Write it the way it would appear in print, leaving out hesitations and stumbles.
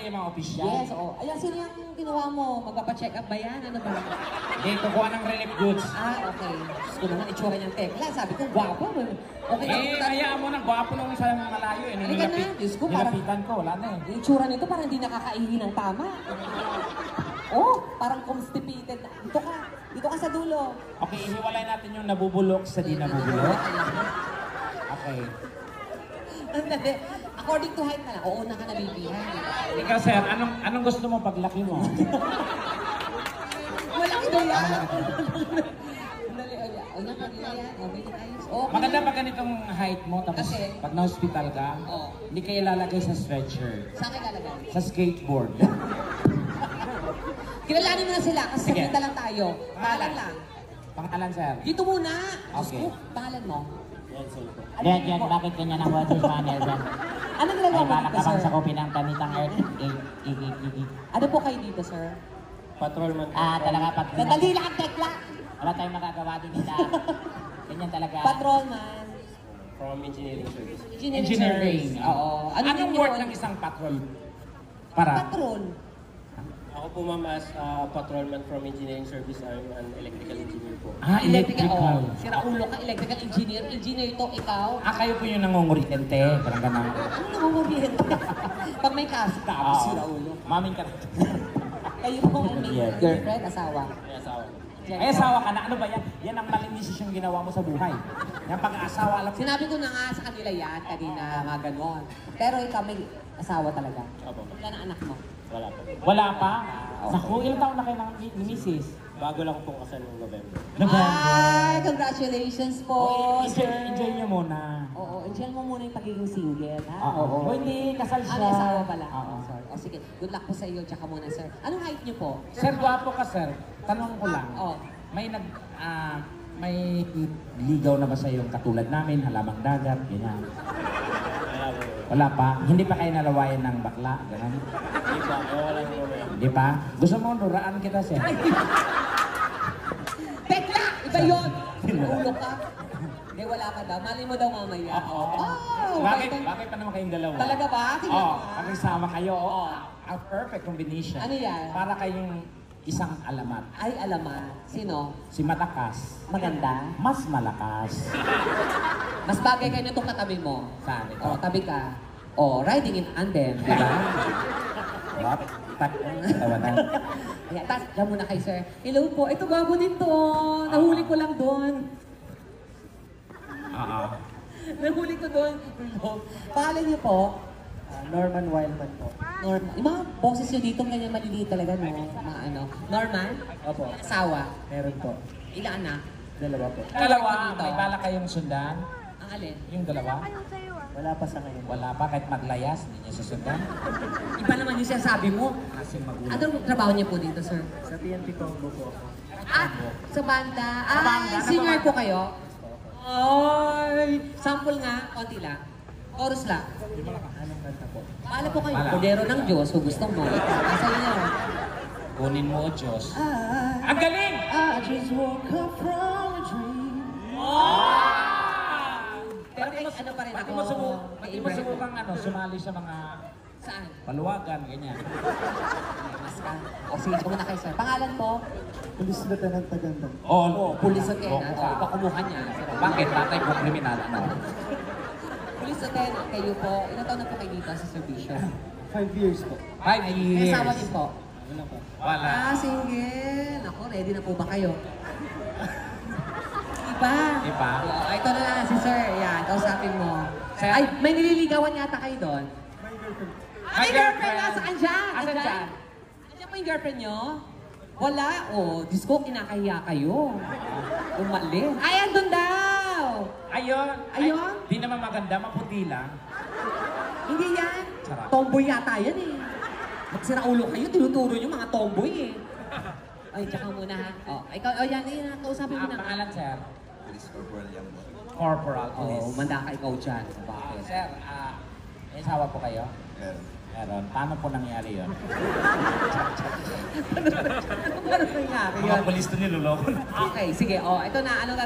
kayo mga opisyal? Yes, oo. Ayan, sino yung ginawa mo? Magpapacheck up ba yan? Ano ba? Hindi, kukuha ng relief goods. Okay. Gusto ko naman itsura niyang tekla. Sabi ko, gwapo. Okay, hayaan mo na, gwapo nung sa malayo eh. Halika na, Diyos ko, Nilapitan ko, wala na eh. Yung itsura nito parang hindi nakakaihi ng tama. Oh, parang constipated. Dito ka sa dulo. Okay, ihiwalay natin yung nabubulok sa di nabubulok. Okay. According to height na lang, oo na ka nabibihan. Ikaw sir, anong gusto mo paglaki mo? Walang ito yan. Maganda pag ganitong height mo, tapos kasi, pag na-hospital ka, hindi kayo lalagay sa stretcher. Saan kayo lalagay? Sa skateboard. Kilalanin mo na sila kasi kita lang tayo. Pangalan lang. Pangalan sir? Dito muna. Okay. Pangalan mo? Yan, bakit ganyan ang water channel dyan? Ano nilagawa mo dito, sir? Sa kopi ng tanitang earth. Ano po kayo dito, sir? Patrolman. Talaga pag... Nadali lang ang tekla! Wala tayong magagawa din nila. Ganyan talaga. Patrolman. From engineering service. Engineering. Oo. Anong work ng isang patrol? Para? Patrol. Ako po ma'am as patrolman from engineering service, I'm an electrical engineer po. Electrical. Sira ulo ka, electrical engineer. Engineer to, ikaw. Kayo po yung nangungurikente. Parang ganun. Ano namumurihin? Pag may kaso, tapos sira ulo. Maming ka. Kayo po ang may girlfriend, asawa. May asawa po. Ay, asawa ka na. Ano ba yan? Yan ang maling desisyon ginawa mo sa buhay. Yan pag-aasawa lang. Sinabi ko na nga sa kanila yan, kanina nga ganon. Pero ikaw may asawa talaga. Opo. Wala na anak mo. Wala po. Wala pa? Naku, ilang taon na kayo ni Mrs.? Bago lang pong kasal noong November. Ay, congratulations po, sir. Enjoy niyo muna. Oo, enjoy mo muna yung pagiging single, ha? Oo. Hindi, kasal siya. May asawa pala. Oo. Sorry. O sige, good luck po sa iyo, tsaka muna, sir. Anong height niyo po? Sir, gwapo ka, sir. Tanong ko lang. May may ligaw na ba sa yung katulad namin, halamang dagat, ganyan? Wala pa? Hindi pa kayo nalawayan ng bakla, ganyan? Hindi pa. Wala po mamaya. Hindi pa? Gusto mo, duraan kita, sir? Tekla! Iba yun! Ulo ka. Hindi, wala ka daw. Mali mo daw mamaya. Bakit pa naman kayong dalawa? Talaga ba? Pag-isama kayo, a perfect combination. Ano yan? Para kayong isang alamat. Ay, alamat. Sino? Si Matakas. Maganda? Mas malakas. Mas bagay kayo nitong katabi mo. Saan ito? Tabi ka. Riding in Andem, di ba? What? Tawa na. Ayan, dyan muna kay sir. Hello po, ito bago dito. Nahuli ko lang doon. Nahuli ko doon. Pangalan niyo po? Norman Wildman po. Norman. Yung mga boses niyo dito, ganyan maliliit talaga, no? Mga ano. Norman? Opo. Asawa? Meron po. Ilang anak? Dalawa po. Dalawa, may bala kayong sundan? Ang alin? Yung dalawa? Wala pa sa ngayon. Wala pa, kahit maglayas, hindi niya susundan. Iba naman yung sinasabi mo. Kasi magulang. Anong trabaho niyo po dito, sir? Sa PNP Combo po ako. Sa banda. banda? Senior po kayo? Ay, sample nga, konti lang. Chorus lang. Anong kanta po? Paala po kayo. Paala. Kordero ng Diyos, kung gusto mo. Asa inyo. Kunin mo, Diyos. Ang galing! I just woke up from a dream. Pero may ano pa rin ako. Pati mo subukang sumali sa mga Saan? paluwagan, ganyan. Mas ka. O sige, muna kayo, sir. Pangalan po? Pulis na ng Taganda. Pulis Otena. Iba kumuha niya. Bakit? Tatay ko kriminal, ano? Pulis Otena, kayo po. Ilang taon na po kayo dito sa servisyo? 5 years po. 5 May years. asawa din po. Wala po. Wala. Single. Ako, ready na po ba kayo? Iba. Iba? Ito na lang si sir. Yan, kausapin mo. Sir? Ay, may nililigawan yata kayo doon. My girlfriend! Nasaan dyan? Asan dyan? Andiyan po yung girlfriend nyo? Wala. Diyos ko, kinakahiya kayo. Umalin. Ay, andun daw! Ayun. Ayun? Di naman maganda, maputi lang. Hindi yan. Sarap. Tomboy yata yan eh. Magsira ulo kayo, tinuturo nyo mga tomboy eh. Ay, tsaka muna ha. Ikaw, yan, kausapin mo na. Pangalan, sir? Police Corporal yan po. Corporal Police. Manda ka ikaw dyan. Bakit? Sir, may asawa po kayo? Meron. Meron. Paano po nangyari yun? Ano nangyari Mga yun? polis to niloloko. Okay, sige. Ito na. Ano